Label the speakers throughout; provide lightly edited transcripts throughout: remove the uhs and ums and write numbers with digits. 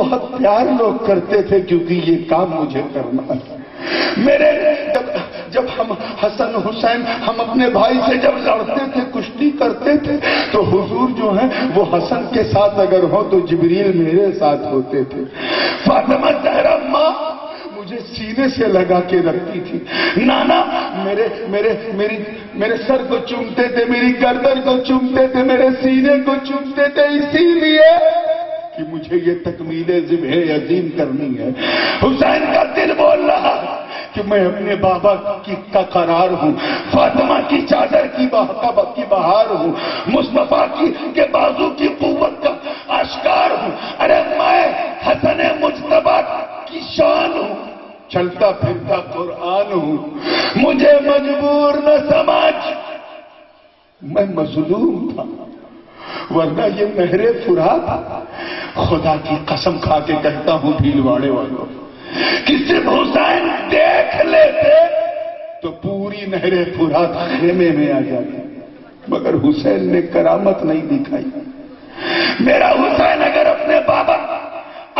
Speaker 1: بہت پیار لوگ کرتے تھے کیونکہ یہ کام مجھے کرنا ہے۔ میرے جب ہم حسن حسین ہم اپنے بھائی سے جب لڑتے تھے کشتی کرتے تھے تو حضور جو ہیں وہ حسن کے ساتھ اگر ہو تو جبریل میرے ساتھ ہوتے تھے۔ فاطمہ زہرا ماں مجھے سینے سے لگا کے رکھتی تھی، نانا میرے سر کو چومتے تھے، میری گردن کو چومتے تھے، میرے سینے کو چومتے تھے، اسی لیے کہ مجھے یہ تکمیل ذبح عظیم کرنی ہے۔ حسین کا دل بول رہا کہ میں اپنے بابا کا قرار ہوں، فاطمہ کی چادر کی بہار ہوں، مصطفیٰ کے بازو کی قوت کا آشکار ہوں، ارے میں حسن مجتبیٰ کی شان ہوں، چلتا پھرتا قرآن ہوں، مجھے مجبور نہ سمجھ، میں مظلوم تھا، ورنہ یہ نہر فرات خدا کی قسم کھا کے کہتا ہوں بھیلواڑے والوں کہ صرف حسین دیکھ لیتے تو پوری نہر فرات خیمے میں آ جاتی، مگر حسین نے کرامت نہیں دکھائی۔ میرا حسین اگر اپنے بابا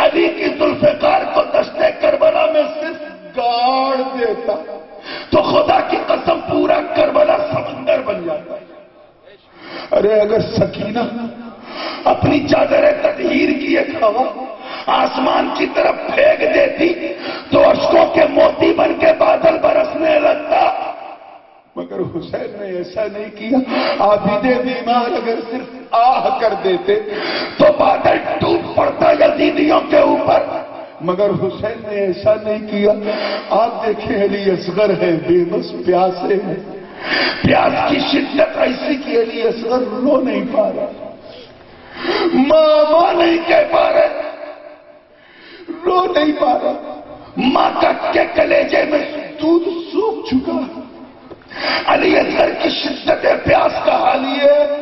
Speaker 1: علی کی ذوالفقار کو دشت کربلا میں صرف گاڑ دیتا تو خدا کی قسم پورا کربلا سمندر بن جاتا۔ ارے اگر سکینہ اپنی چادر تطہیر کی ایک ہوا آسمان کی طرف پھینک دیتی تو اشکوں کے موتی بن کے بادل برسنے لگتا، مگر حسین نے ایسا نہیں کیا۔ عابد بیمار اگر صرف آہ کر دیتے تو بادل ٹوٹ پڑتا یزیدیوں کے اوپر، مگر حسین نے ایسا نہیں کیا۔ آپ دیکھیں علی اصغر ہے، بے بس پیاسے ہیں، پیاس کی شدت ایسی کہ علی اصغر رو نہیں پا رہا، ماں نہیں کہہ پا رہے، رو نہیں پا رہا، ماں کے کلیجے میں دودھ سوکھ چکا۔ علی اصغر کی شدت پیاس کا حال یہ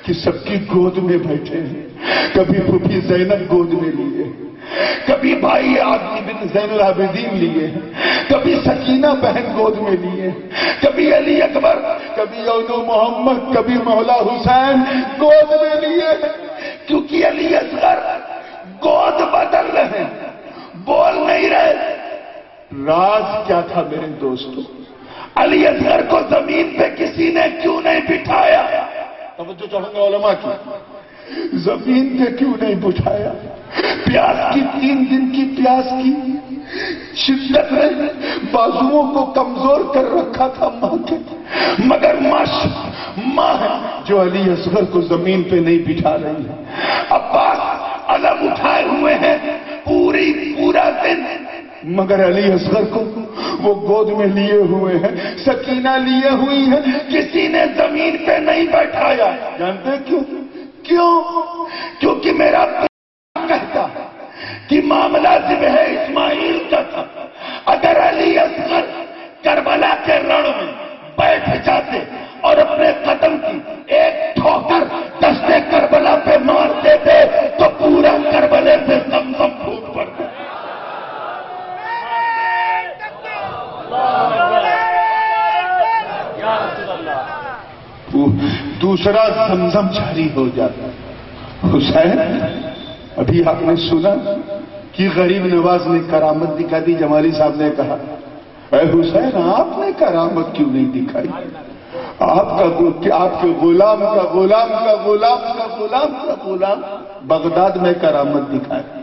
Speaker 1: کہ سب کی گود میں بیٹھے ہیں، کبھی پھوپھی زینب گود میں لیے، کبھی بھائی عاصم بن زین العابدین لیے، کبھی سکینہ بہن گود میں لیے، کبھی علی اکبر، کبھی یون محمد، کبھی مولا حسین گود میں لیے، کیونکہ علی اصغر گود بدل رہے بول نہیں رہے۔ راز کیا تھا میرے دوستوں؟ علی اصغر کو زمین پہ کسی نے کیوں نہیں بٹھایا؟ توجہ چاہوں گا علماء کی، زمین پہ کیوں نہیں بٹھایا؟ پیاس کی 3 دن کی پیاس کی شدت نے بازوؤں کو کمزور کر رکھا تھا ماں کے، مگر ماں ہے جو علی اصغر کو زمین پہ نہیں بٹھا رہی ہے۔ عباس علم اٹھائے ہوئے ہیں پورا دن، مگر علی اصغر کو وہ گود میں لیے ہوئے ہیں، سکینہ لیے ہوئی ہے، کسی نے زمین پہ نہیں بیٹھایا۔ جانتے کیوں؟ کیونکہ میرا کہتا کہ معاملہ ذبح اسماعیل کا تھا، اگر علی اصغر کربلا کے رڑ میں بیٹھ جاتے اور اپنے قدم کی ایک ٹھوکر دشت کربلا پہ مار دیتے تو پورا کربلے پہ زمزم پھوٹ پڑتا۔ دوسرا زمزم جاری ہو جاتا۔ حسین، ابھی آپ نے سنا کہ غریب نواز نے کرامت دکھا دی، جمالی صاحب نے کہا اے حسین آپ نے کرامت کیوں نہیں دکھائی؟ آپ کے غلام کا غلام کا غلام کا غلام کا غلام بغداد میں کرامت دکھائے،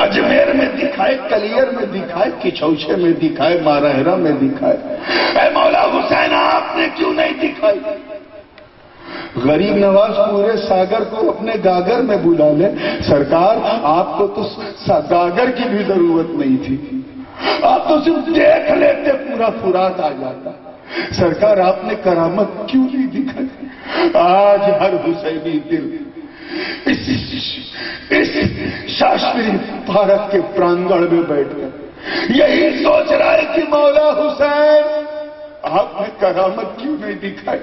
Speaker 1: اجمیر میں دکھائے، کلیر میں دکھائے، کچھوچے میں دکھائے، ماراہرا میں دکھائے، اے مولا حسین آپ نے کیوں نہیں دکھائی؟ غریب نواز پورے ساگر کو اپنے گاگر میں بلا لے، سرکار آپ کو تو گاگر کی بھی ضرورت نہیں تھی، آپ تو صرف دیکھ لیتے پورا فرات آ جاتا، سرکار آپ نے کرامت کیوں نہیں دکھائی؟ آج ہر حسینی دل اس شاشتری پارک کے پرانگڑ میں بیٹھ کر یہی سوچ رہا ہے کہ مولا حسین آپ نے کرامت کیوں نہیں دکھائی؟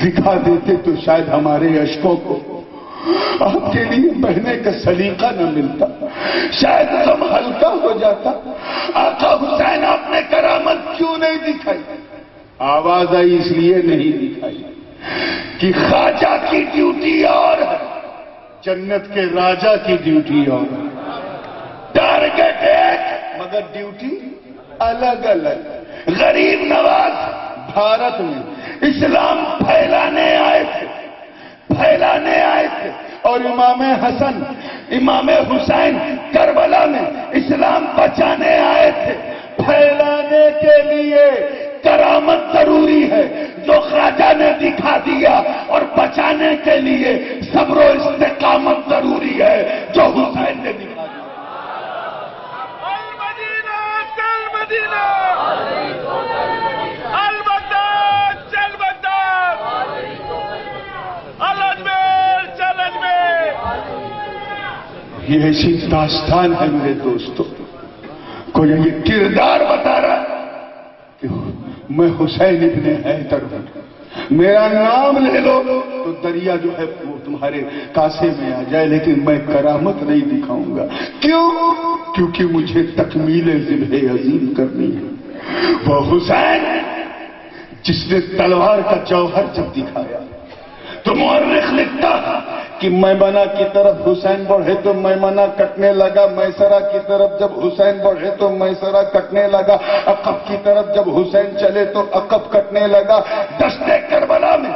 Speaker 1: دکھا دیتے تو شاید ہمارے اشکوں کو آپ کے لیے بہنے کا سلیقہ نہ ملتا، شاید غم ہلکا ہو جاتا۔ آقا حسین آپ نے کرامت کیوں نہیں دکھائی؟ آواز آئی اس لیے نہیں دکھائی کہ خواجہ کی ڈیوٹی اور ہے، جنت کے راجہ کی ڈیوٹی اور ہے۔ کا ڈیوٹی الگ الگ. غریب نواز بھارت میں اسلام پھیلانے آئے تھے اور امام حسن امام حسین کربلا میں اسلام بچانے آئے تھے. پھیلانے کے لیے کرامت ضروری ہے جو خواجہ نے دکھا دیا، اور بچانے کے لیے صبر و استقامت ضروری ہے جو حسین نے دکھا دیا.
Speaker 2: المدینہ البغداد چل بغداد الاجمیر چل اجمیر.
Speaker 1: یہ ایسی داستان ہے میرے دوستوں، کوئی یہ کردار بتا رہا ہے کہ میں حسین ابن حیدر ہوں، میرا نام لے لو تو دریا جو ہے وہ تمہارے کاسے میں آ جائے، لیکن میں کرامت نہیں دکھاؤں گا. کیونکہ مجھے تکمیل ذبح عظیم کرنی ہے. وہ حسین جس نے تلوار کا جوہر جب دکھایا تو مورخ لکھتا کہ میمنہ کی طرف حسین بڑھے تو میمنہ کٹنے لگا، میسرہ کی طرف جب حسین بڑھے تو میسرہ کٹنے لگا، عقب کی طرف جب حسین چلے تو عقب کٹنے لگا. دشت کربلا میں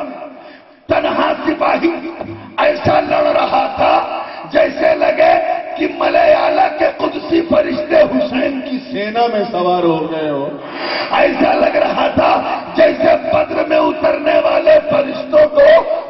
Speaker 1: تنہا سپاہی ایسا لڑ رہا تھا جیسے لگے کہ ملائے اعلیٰ کے قدسی فرشتے حسین کی سینا میں سوار ہو گئے ہو. ایسا لگ رہا تھا جیسے بدر میں اترنے والے فرشتوں کو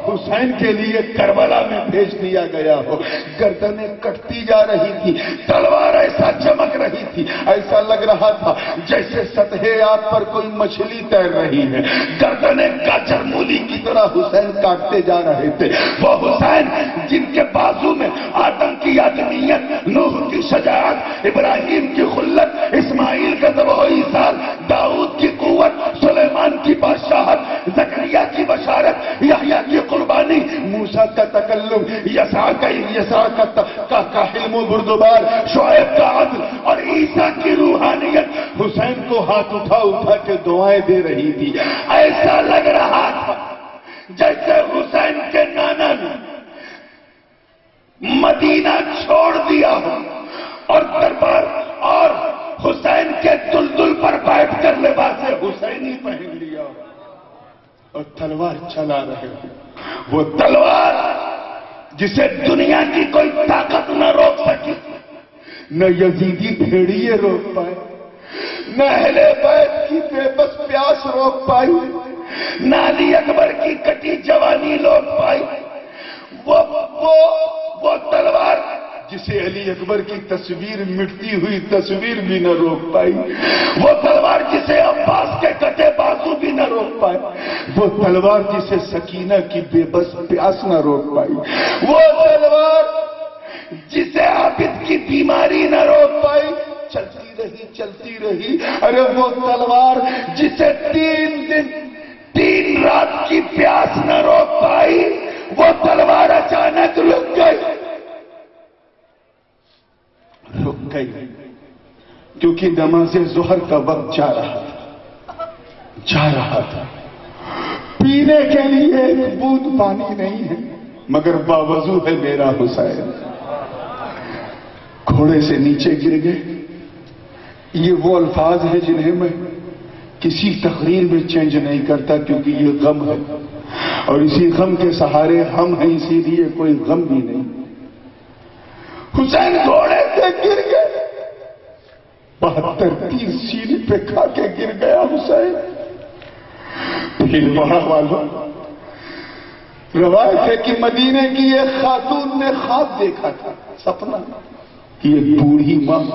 Speaker 1: حسین کے لیے کربلا میں بھیج دیا گیا ہو. گردنیں کٹتی جا رہی تھی، تلوار ایسا چمک رہی تھی، ایسا لگ رہا تھا جیسے سطح آب پر کوئی مچھلی تیر رہی ہے. گردنیں گاجر مولی کی طرح حسین کاٹتے جا رہے تھے. وہ حسین جن کے بازو میں آدم کی آدمیت، نوح کی شجاعت، ابراہیم کی خلت، اسماعیل کا ذبح و ایثار، داؤد کی قوت، سلیمان کی بادشاہت، زکریا کی بشارت، یحییٰ کی قربانی، موسیٰ کا تکلم، یسع کا حلم و بردبار، شعیب کا عدل اور عیسیٰ کی روحانیت حسین کو ہاتھ اٹھا کے دعائیں دے رہی تھی. ایسا لگ رہا تھا جیسے حسین کے نانا نے مدینہ چھوڑ دیا ہو اور دربار اور حسین کے دلدل پر بیٹھ کر لباس حسینی پہن لیا اور تلوار چلا رہے ہو. وہ تلوار جسے دنیا کی کوئی طاقت نہ روک سکی، نہ یزیدی بھیڑیے روک پائے، نہ اہل بیت کی بے بس پیاس روک پائی، نہ علی اکبر کی کٹی جوانی روک پائی. وہ تلوار جسے علی اکبر کی تصویر، مٹتی ہوئی تصویر بھی نہ روک پائی، وہ تلوار جسے عباس کے کٹے بازو بھی نہ روک پائے، وہ تلوار جسے سکینہ کی بے بس پیاس نہ روک پائی، وہ تلوار جسے عابد کی بیماری نہ روک پائی، چلتی رہی. ارے وہ تلوار جسے 3 دن 3 رات کی پیاس نہ روک پائی، وہ تلوار اچانک رک گئی کیونکہ نماز ظہر کا وقت جا رہا تھا. پینے کے لیے ایک بوند پانی نہیں ہے مگر باوضو ہے میرا حسین. گھوڑے سے نیچے گر گئے. یہ وہ الفاظ ہیں جنہیں میں کسی تقریر میں چینج نہیں کرتا کیونکہ یہ غم ہے اور اسی غم کے سہارے ہم ہیں، اسی لیے کوئی غم بھی نہیں. حسین گھوڑے سے گر گئے، 72 تیر سینے پہ کھا کے گر گیا حسین. پھر بڑا والوں روایت ہے کہ مدینے کی ایک خاتون نے خواب دیکھا تھا، سپنا کہ ایک بوڑھی ماں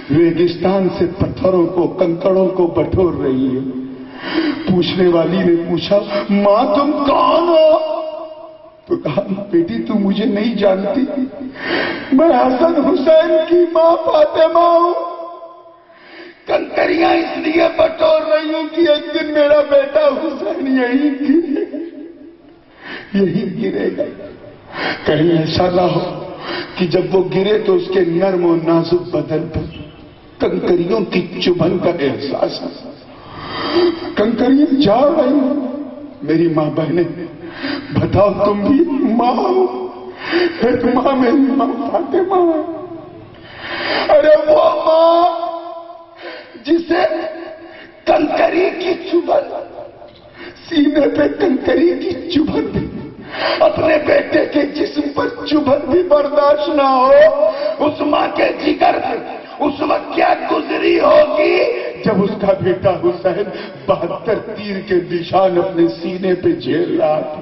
Speaker 1: ریگستان سے پتھروں کو، کنکڑوں کو بٹور رہی ہے. پوچھنے والی نے پوچھا، ماں تم کون ہو؟ تو کہا، بیٹی تم مجھے نہیں جانتی، میں حسن حسین کی ماں فاطمہ ہوں. کنکریاں اس لیے بٹور رہی ہوں کہ ایک دن میرا بیٹا حسین یہی گرے گا. کہیں ایسا نہ ہو کہ جب وہ گرے تو اس کے نرم و نازک بدن پر کنکریوں کی چبھن کا احساس ہے. کنکریاں جا رہی ہوں. میری ماں بہنیں بتاؤ تم بھی ماں ہو؟ ایک ماں میری ماں فاطمہ ہے. ارے وہ ماں سینے پہ کنکری کی چبھن بھی، اپنے بیٹے کے جسم پر چبھن بھی برداشت نہ ہو، اس ماں کے جگر سے اس وقت کیا گزری ہوگی جب اس کا بیٹا حسین 72 تیر کے نشان اپنے سینے پہ جھیل رہا تھا۔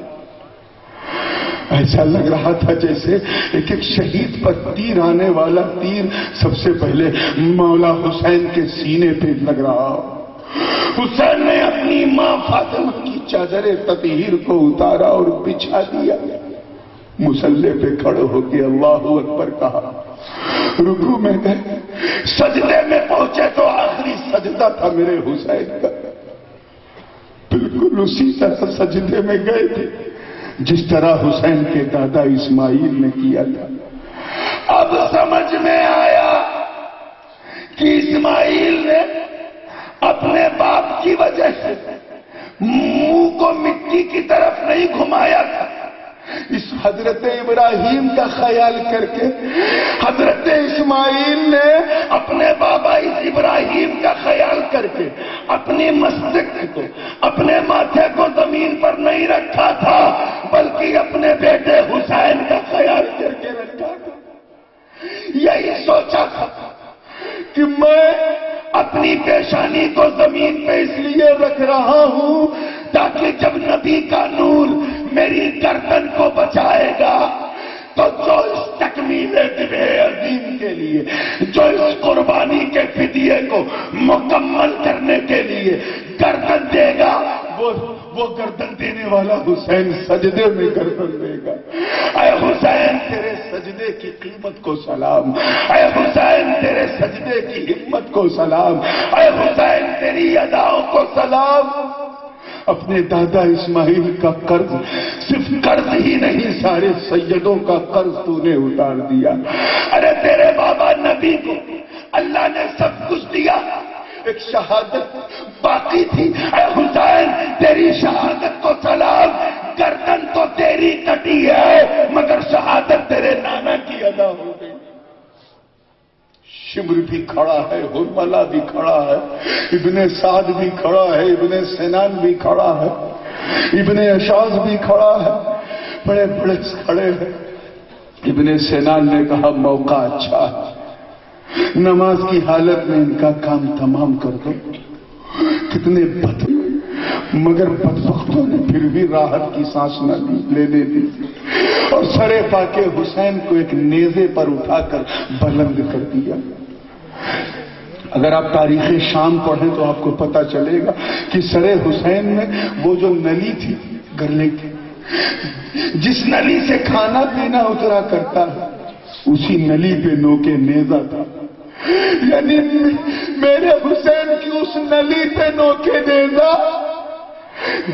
Speaker 1: ایسا لگ رہا تھا جیسے ایک ایک شہید پر تیر آنے والا تیر سب سے پہلے مولا حسین کے سینے پہ لگ رہا ہو۔ حسین نے اپنی ماں فاطمہ کی چادر تطہیر کو اتارا اور بچھا دیا، مصلی پہ کھڑے ہو کے اللہ اکبر کہا، رکوع میں گئے، سجدے میں پہنچے تو آخری سجدہ تھا میرے حسین کا، بالکل اسی طرح سجدے میں گئے تھے جس طرح حسین کے دادا اسماعیل نے کیا تھا۔ اب سمجھ میں آیا کہ اسماعیل نے اپنے باپ کی وجہ سے منہ کو مٹی کی طرف نہیں گھمایا تھا، اس حضرت ابراہیم کا خیال کر کے حضرت اسماعیل نے اپنے بابا ابراہیم کا خیال کر کے اپنی مستقبل کو، اپنے ماتھے کو زمین پر نہیں رکھا تھا، بلکہ اپنے بیٹے حسین کا خیال کر کے رکھا تھا۔ یہی سوچا تھا کہ میں اپنی پیشانی کو زمین پہ اس لیے رکھ رہا ہوں تاکہ جب نبی کا نور میری گردن کو بچائے گا تو جو اس تکمیل ذبح عظیم کے لیے، جو اس قربانی کے فدیے کو مکمل کرنے کے لیے گردن دے گا، وہ گردن دینے والا حسین سجدے میں گردن دے گا۔ اے حسین تیرے سجدے کی قیمت کو سلام، اے حسین تیرے سجدے کی ہمت کو سلام، اے حسین تیری اداؤں کو سلام۔ اپنے دادا اسماعیل کا قرض، صرف قرض ہی نہیں، سارے سیدوں کا قرض تو نے اتار دیا۔ ارے تیرے بابا نبی کو اللہ نے سب کچھ دیا، ایک شہادت باقی تھی۔ اے حسین تیری شہادت کو سلام، گردن تو تیری کٹی ہے مگر شہادت تیرے نانا کی ادا ہو گئی۔ شمر بھی کھڑا ہے، ہرملہ بھی کھڑا ہے، ابن سعد بھی کھڑا ہے، ابن سنان بھی کھڑا ہے، ابن اشعث بھی کھڑا ہے، بڑے بڑے کھڑے ہیں۔ ابن سنان نے کہا موقع اچھا ہے، نماز کی حالت میں ان کا کام تمام کر دو۔ کتنے بد مگر بدبختوں نے پھر بھی راحت کی سانس نہ لینے دی اور سرے پاکے حسین کو ایک نیزے پر اٹھا کر بلند کر دیا۔ اگر آپ تاریخ شام پڑھیں تو آپ کو پتا چلے گا کہ سرے حسین میں وہ جو نلی تھی گلے کی، جس نلی سے کھانا پینا اترا کرتا ہے، اسی نلی پہ نوکے نیزہ تھا، یعنی میرے حسین کی اس نلی پہ نوکے نیزہ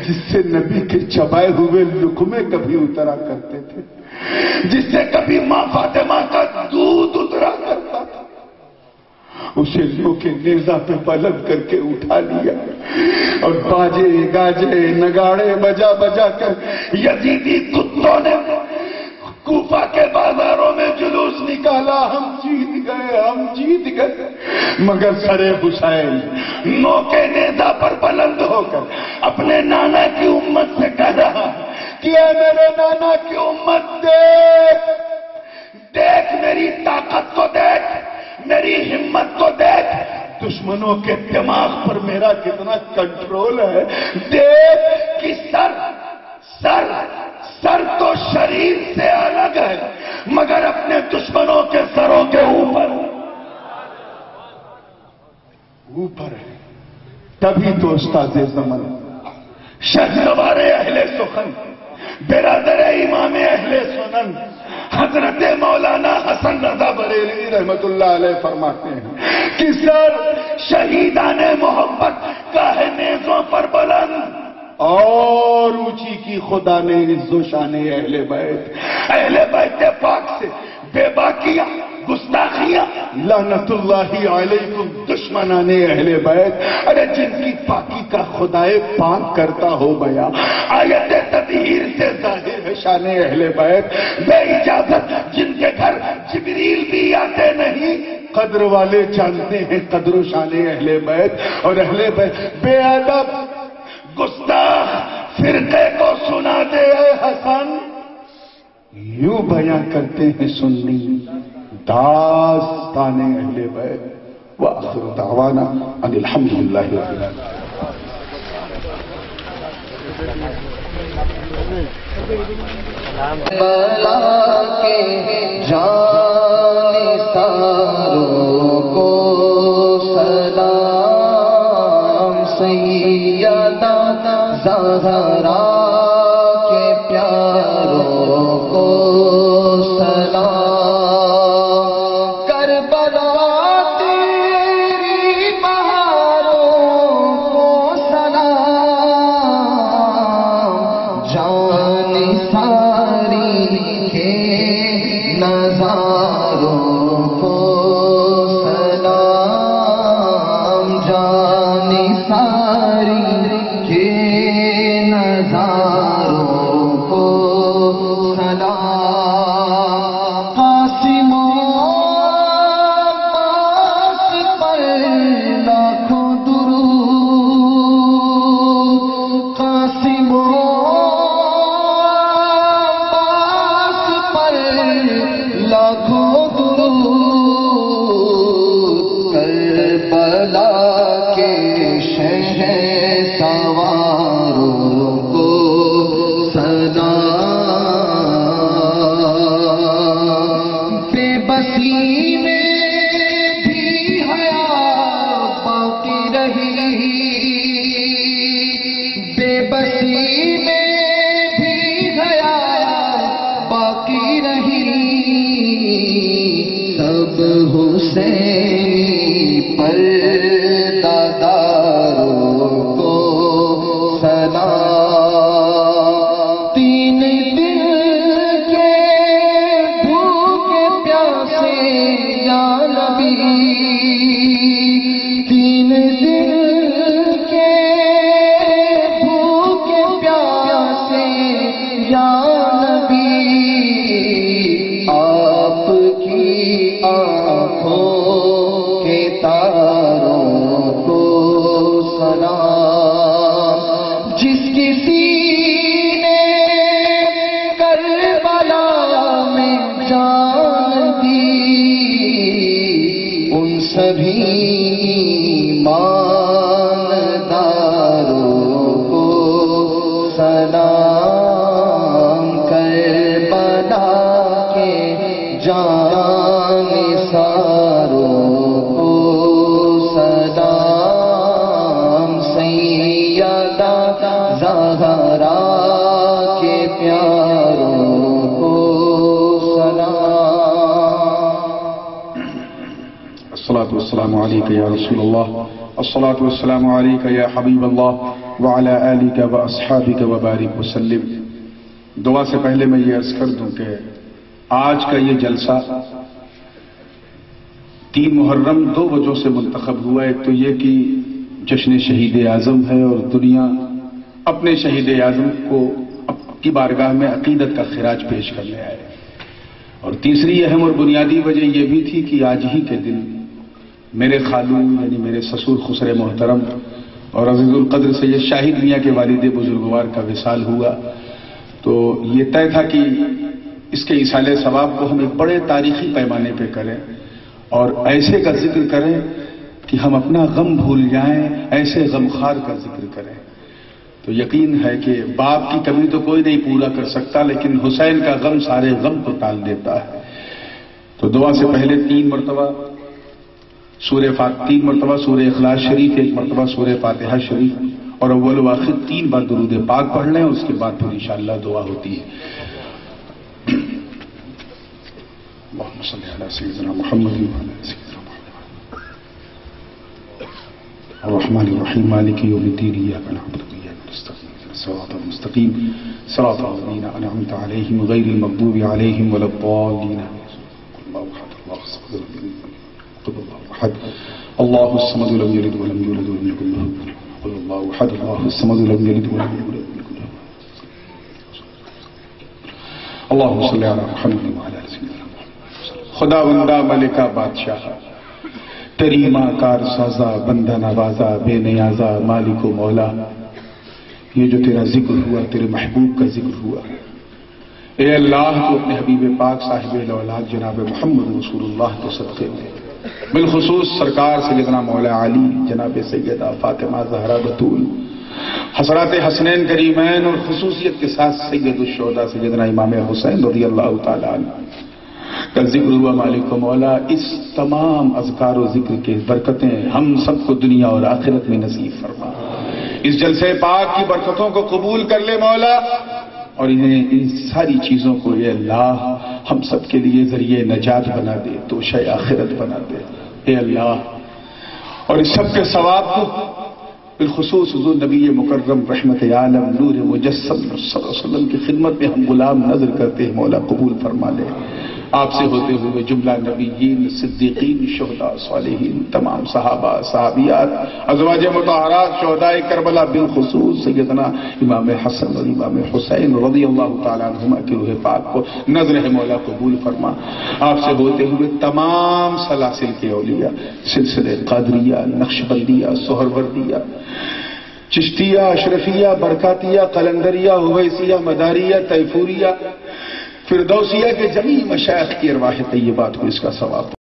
Speaker 1: جس سے نبی کے چبائے ہوئے لقمے کبھی اترا کرتے تھے، جس سے کبھی ماں فاطمہ کا دودھ اترا کرتا تھا، اسے نوکے نیزہ پہ بلند کر کے اٹھا لیا اور باجے گاجے نگاڑے بجا بجا کر یزیدی کتوں نے کوفہ کے بازاروں میں جلوس نکالا، ہم جیت گئے، ہم جیت گئے۔ مگر سرے حسین نوکے نیزہ پر بلند ہو کر اپنے نانا کی امت سے کہہ رہا کہ اے میرے نانا کی امت، دیکھ دیکھ میری طاقت کو، دیکھ میری ہمت کو، دیکھ دشمنوں کے دماغ پر میرا کتنا کنٹرول ہے، دیکھ کہ سر تو شریر سے الگ ہے مگر اپنے دشمنوں کے سروں کے اوپر ہے۔ تبھی تو استاد زمن، شہسوار اہل سخن، برادر امام اہل سنن حضرت مولانا حسن رضا بریلوی رحمت اللہ علیہ فرماتے ہیں کہ سر شہیدان محبت کا ہے نیزوں پر بلند اور اونچی کی خدا نے عز و شان اہل بیت پاک سے بے باکیاں، گستاخیاں، لعنت اللہ علیکم دشمنان اہل بیت، ارے جن کی پاکی کا خدائے پاک کرتا ہو گیا، آیت تطہیر سے ظاہر ہے شان اہل بیت، بے اجازت جن کے گھر جبریل بھی آتے نہیں، قدر والے جانتے ہیں قدر و شان اہل بیت، اور اہل بیت بے ادب، گستاخ، فرقے کو سنا دے اے حسن، یوں بیاں کرتے ہیں سنی داستان اہل بیت۔ وآخر دعوانا ان الحمدللہ رب العالمین۔
Speaker 3: بلا کے جانثاروں کو سلام، سیدہ زہرا کے پیاروں کو سلام، کربلا تیری بہاروں کو سلام، جان ساری کے نظاروں کو سلام، جان ساری کے نظاروں کو سلام، قاسم عباس پر لاکھوں درود، قاسم لاکھوں درود، کربلا کے شہسواروں کو سلام، بے بسی میں بھی حیات باقی رہی، بے بسی میں بھی حیات باقی رہی، سب حسینی پر داداروں کو سلام، تین دل کے بھوکے پیاسے یا نبی، تین دل کے بھوکے پیاسے یا نبی، آپ کی آنکھوں کے تاروں کو سلام، جس کسی نے کربلا میں جان دی، ان سبھی ایمانداروں کو سلام، کربلا کے جانثاروں کو سلام، سیدہ زہرا کے پیاروں کو سلام۔
Speaker 1: الصلاة والسلام عليك يا رسول الله، الصلاة والسلام عليك يا حبيب الله وعلى آلك وأصحابك وبارك وسلم۔ دعا سے پہلے میں یہ عرض کر دوں کہ آج کا یہ جلسہ 3 محرم 2 وجہ سے منتخب ہوا۔ ایک تو یہ کہ جشن شہید اعظم ہے اور دنیا اپنے شہید اعظم کو کی بارگاہ میں عقیدت کا خراج پیش کرنے آئے، اور تیسری اہم اور بنیادی وجہ یہ بھی تھی کہ آج ہی کے دن میرے خالو یعنی میرے سسر خسر محترم اور عزیز القدر سید شاہد میاں کے والد بزرگوار کا وصال ہوا، تو یہ طے تھا کہ اس کے ایصال ثواب کو ہم ایک بڑے تاریخی پیمانے پہ کریں اور ایسے کا ذکر کریں کہ ہم اپنا غم بھول جائیں، ایسے غمخوار کا ذکر کریں۔ تو یقین ہے کہ باپ کی کمی تو کوئی نہیں پورا کر سکتا، لیکن حسین کا غم سارے غم کو ٹال دیتا ہے۔ تو دعا سے پہلے 3 مرتبہ سورہ اخلاص شریف، 1 مرتبہ سورہ فاتحہ شریف، اور اول و آخر 3 بار درود پاک پڑھ لیں، اس کے بعد پھر انشاءاللہ دعا ہوتی ہے۔ اللهم صل على سيدنا محمد وعلى سيدنا محمد الرحمن الرحيم مالك يوم الدين إياك نعبد وإياك نستعين اهدنا الصراط المستقيم صراط الذين أنعمت عليهم غير المغضوب عليهم ولا الضالين الله أحد الله الصمد الله أحد الله الصمد لم يلد ولم يولد ولم يكن له كفوا أحد الله أحد الله الصمد لم يلد ولم يولد ولم يكن له اللهم صل على محمد وعلى آل سيدنا خدا بندہ ملکہ بادشاہ، تیری ماں کار سازا بندہ نوازا بے نیازا مالک و مولا، یہ جو تیرا ذکر ہوا، تیرے محبوب کا ذکر ہوا، اے اللہ تو اپنے حبیب پاک صاحب الاولاد جناب محمد رسول اللہ کے صدقے میں بالخصوص سرکار سیدنا مولا علی جناب سیدہ فاطمہ زہرا بتول، حضرات حسنین کریمین، اور خصوصیت کے ساتھ سید الشہداء سیدنا امام حسین رضی اللہ تعالیٰ عنہ کا ذکر ہوا۔ مالک و مولا اس تمام اذکار و ذکر کے برکتیں ہم سب کو دنیا اور آخرت میں نصیب فرما، اس جلسے پاک کی برکتوں کو قبول کر لے مولا، اور انہیں ان ساری چیزوں کو اے اللہ ہم سب کے لیے ذریعہ نجات بنا دے، تو شے آخرت بنا دے اے اللہ، اور اس سب کے ثواب کو بالخصوص حضور نبی مکرم رحمت عالم نور مجسم صلی اللہ علیہ وسلم کی خدمت میں ہم غلام نظر کرتے ہیں مولا قبول فرما لے، آپ سے ہوتے ہوئے جملہ نبیین، صدیقین، شہداء، صالحین، تمام صحابہ، صحابیات، ازواج مطہرات، شہداء کربلا، بالخصوص سیدنا امام حسن اور امام حسین رضی اللہ تعالیٰ عنہما کی روح پاک کو نظر ہے مولا قبول فرما، آپ سے ہوتے ہوئے تمام سلاسل کے اولیاء، سلسلے قادریہ، نقشبندیہ، سہروردیہ، چشتیہ، اشرفیہ، برکاتیہ، قلندریہ، ہویسیہ، مداریہ، تیفوریہ، فردوسیہ کے جمیع مشائخ کی ارواح طیبات کو اس کا ثواب